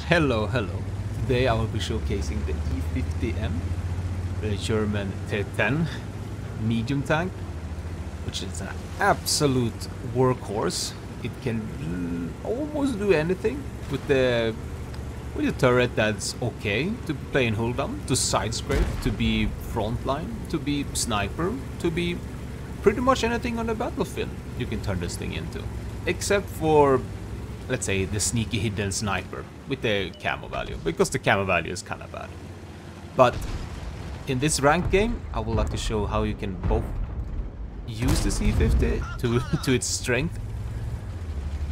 Hello, hello. Today I will be showcasing the E50M, the German T10 medium tank, which is an absolute workhorse. It can almost do anything with the turret that's okay to play in hold down, to side scrape, to be frontline, to be sniper, to be pretty much anything on the battlefield you can turn this thing into. Except for, let's say, the sneaky hidden sniper with the camo value, because the camo value is kind of bad. But in this ranked game, I would like to show how you can both use the E50 to its strength,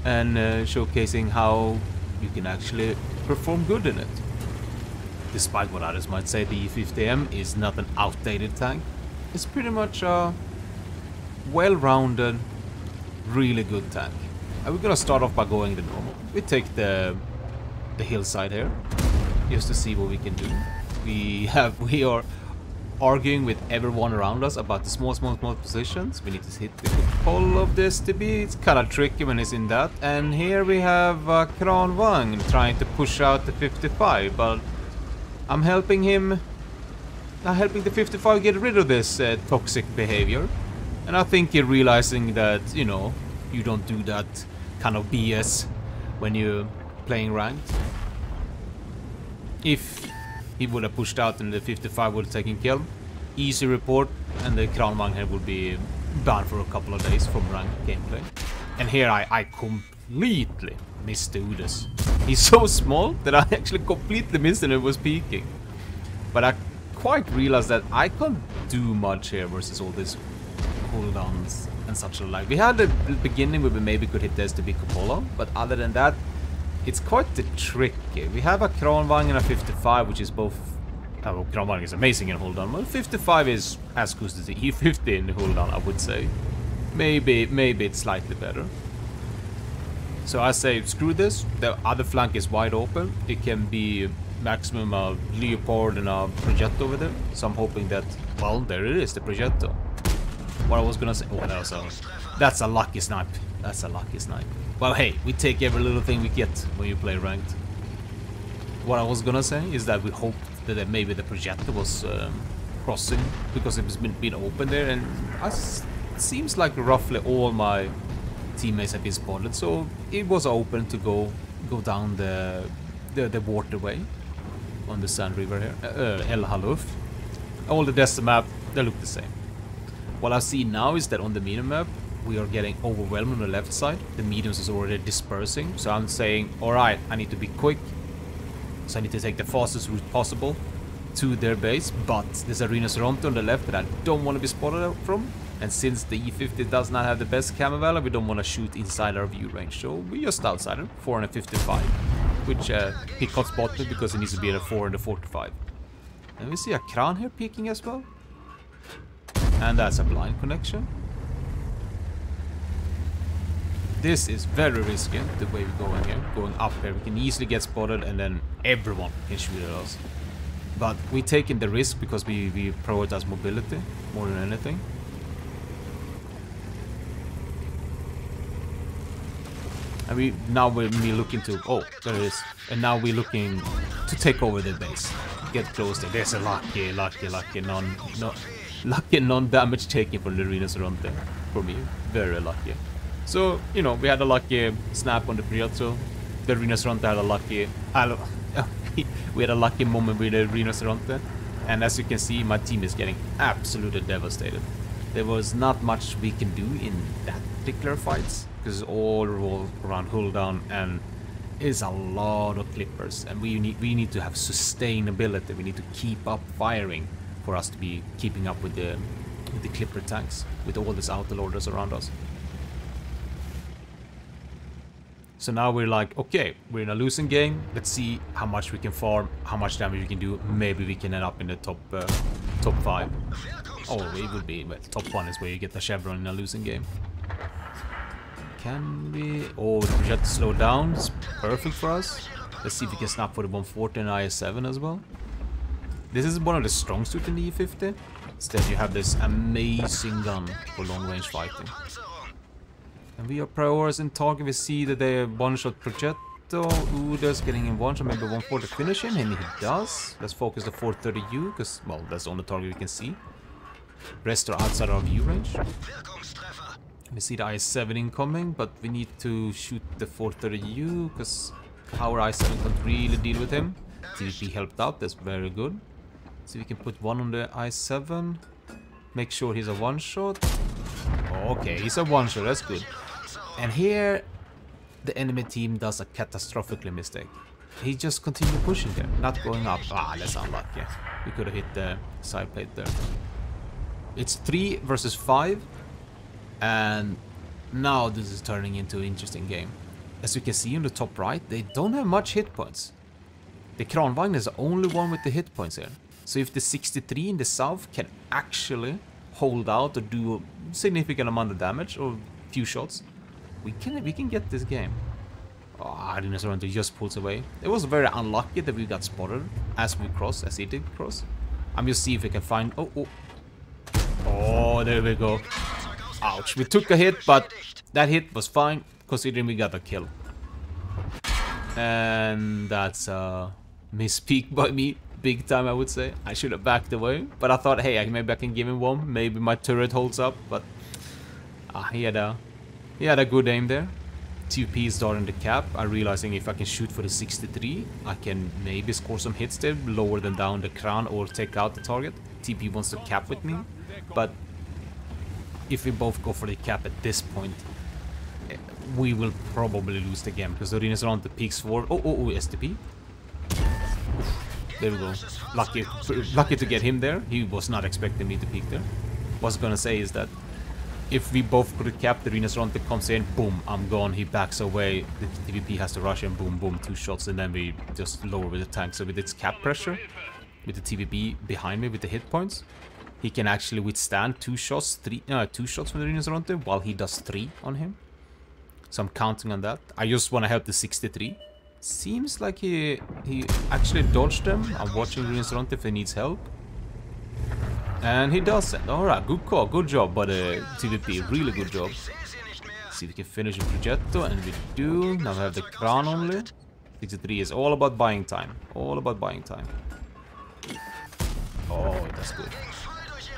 and showcasing how you can actually perform good in it. Despite what others might say, the E50M is not an outdated tank. It's pretty much a well-rounded, really good tank. And we're gonna start off by going the normal. We take the hillside here, just to see what we can do. We are arguing with everyone around us about the small positions. We need to hit the control of this to be. It's kind of tricky when it's in that. And here we have Kranvang trying to push out the 55, but I'm helping him. I'm helping the 55 get rid of this toxic behavior. And I think you're realizing that, you know, you don't do that kind of BS when you're playing ranked. If he would have pushed out and the 55 would have taken kill, easy report, and the Kranvang here would be banned for a couple of days from ranked gameplay. And here I completely missed the Udas. He's so small that I actually completely missed him and it was peeking. But I quite realized that I can't do much here versus all this cooldowns and such like. We had the beginning where we maybe could hit this to be Cupola, but other than that, it's quite tricky. We have a Kranvang and a 55, which is both. Oh, Kranvang is amazing in hold on, but 55 is as good as the E50 in hold on, I would say. Maybe it's slightly better. So I say screw this. The other flank is wide open. It can be maximum a Leopard and a Progetto over there. So I'm hoping that, well, there it is, the Progetto. What I was gonna say, oh, that's a lucky snipe. That's a lucky snipe. Well, hey, we take every little thing we get when you play ranked. What I was gonna say is that we hoped that maybe the Progetto was crossing, because it's been open there, and it seems like roughly all my teammates have been spotted, so it was open to go down the waterway on the Sand River here, El Haluf. All the desert map, they look the same. What I see now is that on the medium map, we are getting overwhelmed on the left side. The mediums is already dispersing. So I'm saying, alright, I need to be quick. So I need to take the fastest route possible to their base. But there's a rhinoceronte on the left that I don't want to be spotted from. And since the E50 does not have the best camo value, we don't want to shoot inside our view range. So we just outside it, 455. Which he can't spot me because he needs to be at a 445. And we see a Kran here peeking as well. And that's a blind connection. This is very risky, the way we're going here. Going up here, we can easily get spotted and then everyone can shoot at us. But we're taking the risk because we prioritize mobility more than anything. And now we're looking to, oh, there it is. And now we're looking to take over the base. Get close there. There's a lucky non-damage taken from the rhinoceronte for me. Very lucky. So, you know, we had a lucky snap on the Progetto. The rhinoceronte had a lucky... we had a lucky moment with the rhinoceronte. And as you can see, my team is getting absolutely devastated. There was not much we can do in that particular fights, because it's all around hull down and it's a lot of clippers. And we need to have sustainability. We need to keep up firing for us to be keeping up with the clipper tanks, with all these autoloaders around us. So now we're like, okay, we're in a losing game. Let's see how much we can farm, how much damage we can do. Maybe we can end up in the top 5. Oh, it would be, but top 1 is where you get the chevron in a losing game. Can we? Oh, the project slowed down. It's perfect for us. Let's see if we can snap for the 140 and IS-7 as well. This is one of the strong suits in the E50. Instead, you have this amazing gun for long-range fighting. And we are prioritizing target. We see that they one-shot project. Uda's getting in one, so maybe 1-4 to finish him, and he does. Let's focus the 430U, because, well, that's the only target we can see. Rest are outside our view range. We see the I-7 incoming, but we need to shoot the 430U, because our I-7 can't really deal with him. TVP helped out, that's very good. So we can put one on the I-7. Make sure he's a one-shot. Okay, he's a one-shot, that's good. And here, the enemy team does a catastrophically mistake. He just continued pushing there, not going up. Ah, that's unlucky. We could have hit the side plate there. It's 3 versus 5. And now this is turning into an interesting game. As you can see on the top right, they don't have much hit points. The Kranvagn is the only one with the hit points here. So if the 63 in the south can actually hold out or do a significant amount of damage or few shots, we can get this game. Oh, Rhinoceronte just pulls away. It was very unlucky that we got spotted as we crossed, as he did cross. I'm just see if we can find. Oh, there we go. Ouch, we took a hit, but that hit was fine, considering we got a kill. And that's a misspeak by me, big time I would say. I should have backed away, but I thought, hey, maybe I can give him one, maybe my turret holds up, but he had a good aim there. TP is starting the cap. I'm realizing if I can shoot for the 63, I can maybe score some hits there, lower them down the crown or take out the target. TP wants to cap with me, but if we both go for the cap at this point, we will probably lose the game because the Rhinoceronte peaks forward. Oh, STP. There we go. Lucky to get him there. He was not expecting me to peek there. What I was gonna say is that if we both could cap, the Rhinoceronte comes in, boom, I'm gone. He backs away. The TVP has to rush him, boom, boom, 2 shots, and then we just lower with the tank. So with its cap pressure, with the TVP behind me with the hit points, he can actually withstand 2 shots from the Rhinoceronte while he does 3 on him. So I'm counting on that. I just want to help the 63. Seems like he actually dodged them. I'm watching Rhinoceronte if he needs help. And he does it. Alright, good call, good job by the TVP, really good job. See if we can finish with Progetto, and we do. Now we have the crown only. 63 is all about buying time. All about buying time. Oh, that's good.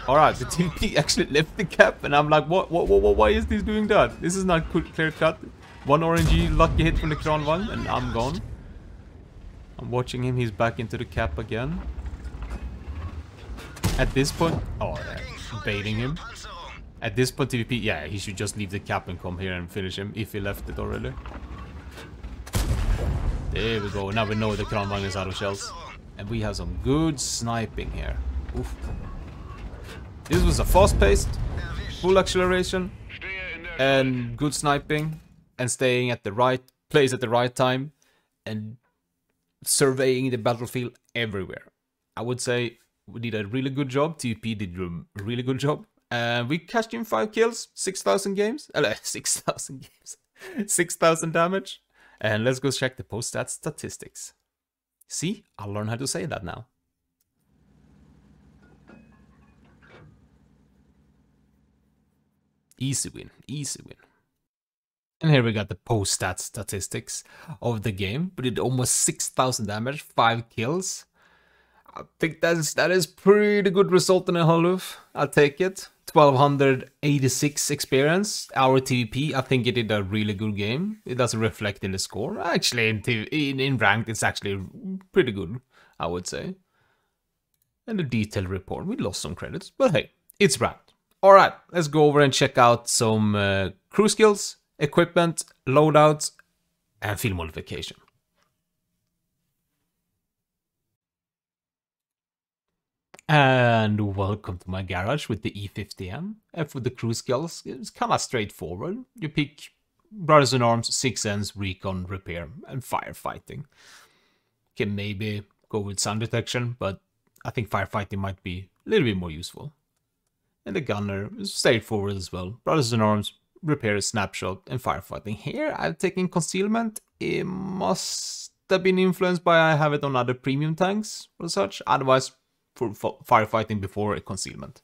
Alright, the TVP actually left the cap, and I'm like, why is this doing that? This is not clear cut. One RNG lucky hit from the crown one, and I'm gone. I'm watching him, he's back into the cap again. At this point, baiting him. At this point, TVP, yeah, he should just leave the cap and come here and finish him if he left it already. There we go. Now we know the Kranvagn is out of shells. And we have some good sniping here. Oof. This was a fast-paced, full acceleration, and good sniping, and staying at the right place at the right time, and surveying the battlefield everywhere. I would say we did a really good job. TVP did a really good job. We cashed in 5 kills, 6,000 games. 6,000 games. 6,000 damage. And let's go check the post-stat statistics. See? I'll learn how to say that now. Easy win. Easy win. And here we got the post-stat statistics of the game. We did almost 6,000 damage, 5 kills. I think that is pretty good result in a Haluf. I'll take it. 1286 experience. Our TVP, I think it did a really good game. It doesn't reflect in the score. Actually, in ranked, it's actually pretty good, I would say. And the detailed report, we lost some credits, but hey, it's ranked. Alright, let's go over and check out some crew skills, equipment, loadouts, and field modification. And welcome to my garage with the E50M. And for the crew skills, it's kind of straightforward. You pick Brothers in Arms, 6Ns, Recon, Repair, and Firefighting. Can maybe go with Sun Detection, but I think Firefighting might be a little bit more useful. And the Gunner is straightforward as well. Brothers in Arms, Repair, Snapshot, and Firefighting. Here I've taken Concealment. It must have been influenced by I have it on other premium tanks or such. Otherwise, for firefighting before a concealment.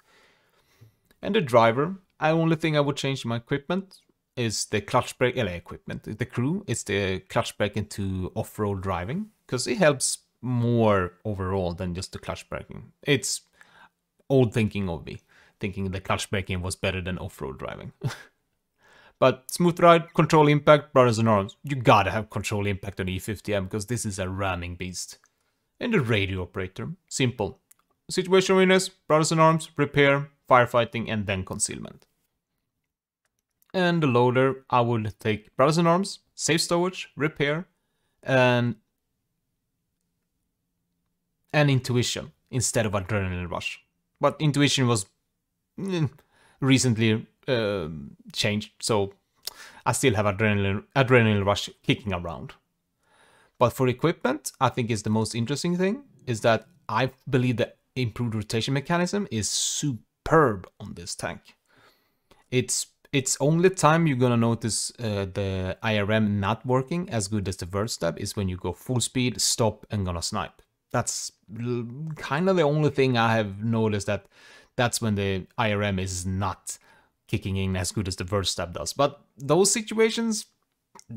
And the driver, the only thing I would change in my equipment is the clutch brake equipment. The crew is the clutch brake into off-road driving, because it helps more overall than just the clutch braking. It's old thinking of me, thinking the clutch braking was better than off-road driving. But smooth ride, control impact, brothers in arms. You gotta have control impact on E50M because this is a ramming beast. And the radio operator, simple. Situational awareness, brothers in arms, repair, firefighting, and then concealment. And the loader, I would take brothers in arms, safe stowage, repair, and intuition instead of adrenaline rush. But intuition was recently changed, so I still have adrenaline rush kicking around. But for equipment, I think is the most interesting thing is that I believe the improved rotation mechanism is superb on this tank. It's only time you're gonna notice the IRM not working as good as the vert stab is when you go full speed, stop, and gonna snipe. That's kind of the only thing I have noticed, that's when the IRM is not kicking in as good as the vert stab does. But those situations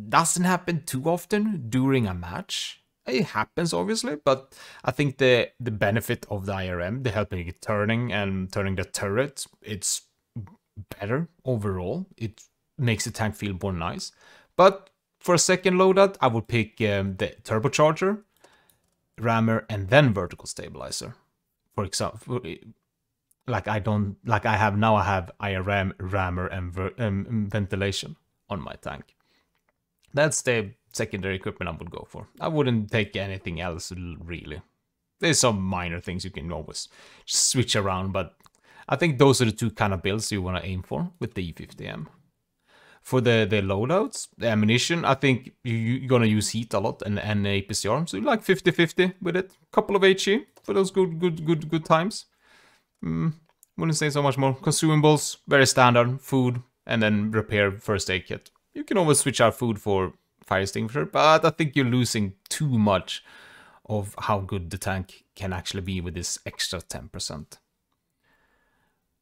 doesn't happen too often during a match. It happens obviously, but I think the benefit of the IRM, the helping it turning and turning the turret, it's better overall. It makes the tank feel more nice. But for a second loadout, I would pick the turbocharger, rammer, and then vertical stabilizer. For example, I have IRM, rammer, and ventilation on my tank. That's the secondary equipment I would go for. I wouldn't take anything else really. There's some minor things you can always switch around, but I think those are the two kind of builds you want to aim for with the E50M. For the loadouts, the ammunition, I think you're gonna use heat a lot and APCR, so like 50-50 with it. Couple of HE for those good times. Wouldn't say so much more. Consumables, very standard, food, and then repair first aid kit. You can always switch out food for fire extinguisher, but I think you're losing too much of how good the tank can actually be with this extra 10%.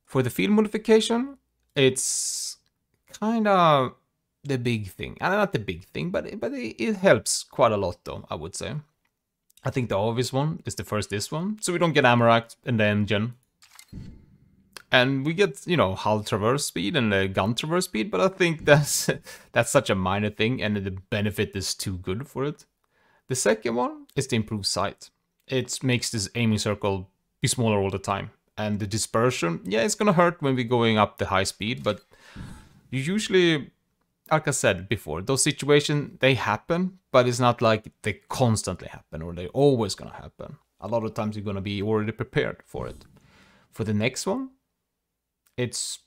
For the field modification, it's kind of the big thing. And not the big thing, but it helps quite a lot though, I would say. I think the obvious one is this one. So we don't get ammo rack in the engine. And we get, hull traverse speed and the gun traverse speed, but I think that's such a minor thing and the benefit is too good for it. The second one is the improved sight. It makes this aiming circle be smaller all the time. And the dispersion, yeah, it's gonna hurt when we're going up the high speed, but you usually, like I said before, those situations, they happen, but it's not like they constantly happen or they're always gonna happen. A lot of times you're gonna be already prepared for it. For the next one, it's,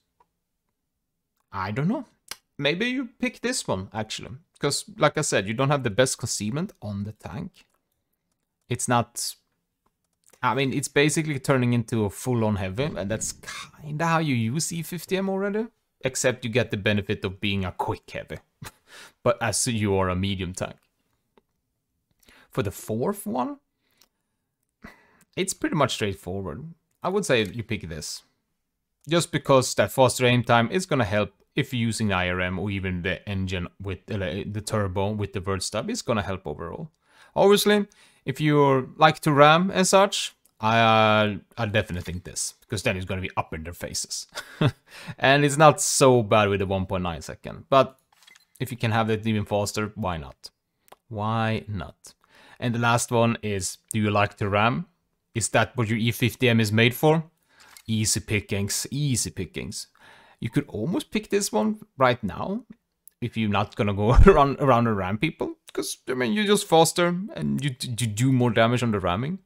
I don't know. Maybe you pick this one, actually. Because, like I said, you don't have the best concealment on the tank. It's not... I mean, it's basically turning into a full-on heavy, and that's kind of how you use E50M already. Except you get the benefit of being a quick heavy. But as you are a medium tank. For the fourth one, it's pretty much straightforward. I would say you pick this. Just because that faster aim time is going to help if you're using the IRM or even the engine with the turbo with the vert stab. It's going to help overall. Obviously, if you like to ram and such, I definitely think this. Because then it's going to be up in their faces. And it's not so bad with the 1.9 second. But if you can have it even faster, why not? Why not? And the last one is, do you like to ram? Is that what your E50M is made for? Easy pickings, easy pickings. You could almost pick this one right now if you're not gonna go around and ram people. Because, I mean, you're just faster and you do more damage on the ramming.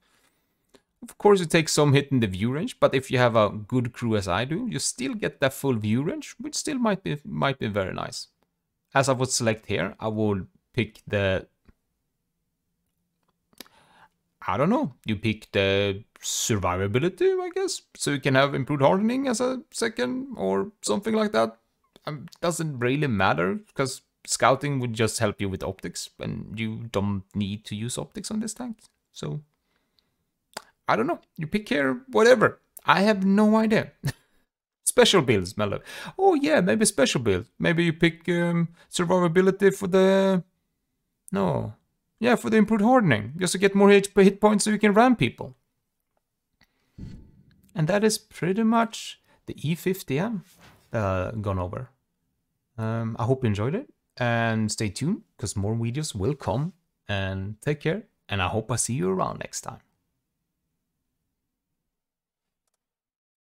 Of course, you take some hit in the view range, but if you have a good crew as I do, you still get that full view range, which still might be very nice. As I would select here, I would pick the... I don't know, you pick the survivability, I guess, so you can have improved hardening as a second or something like that. Doesn't really matter, because scouting would just help you with optics, and you don't need to use optics on this tank. So, I don't know, you pick here, whatever. I have no idea. Special builds, Mello. Oh yeah, maybe special build. Maybe you pick survivability for the... No. Yeah, for the improved hardening. Just to get more hit points so you can ram people. And that is pretty much the E50M gone over. I hope you enjoyed it. And stay tuned, because more videos will come. And take care. And I hope I see you around next time.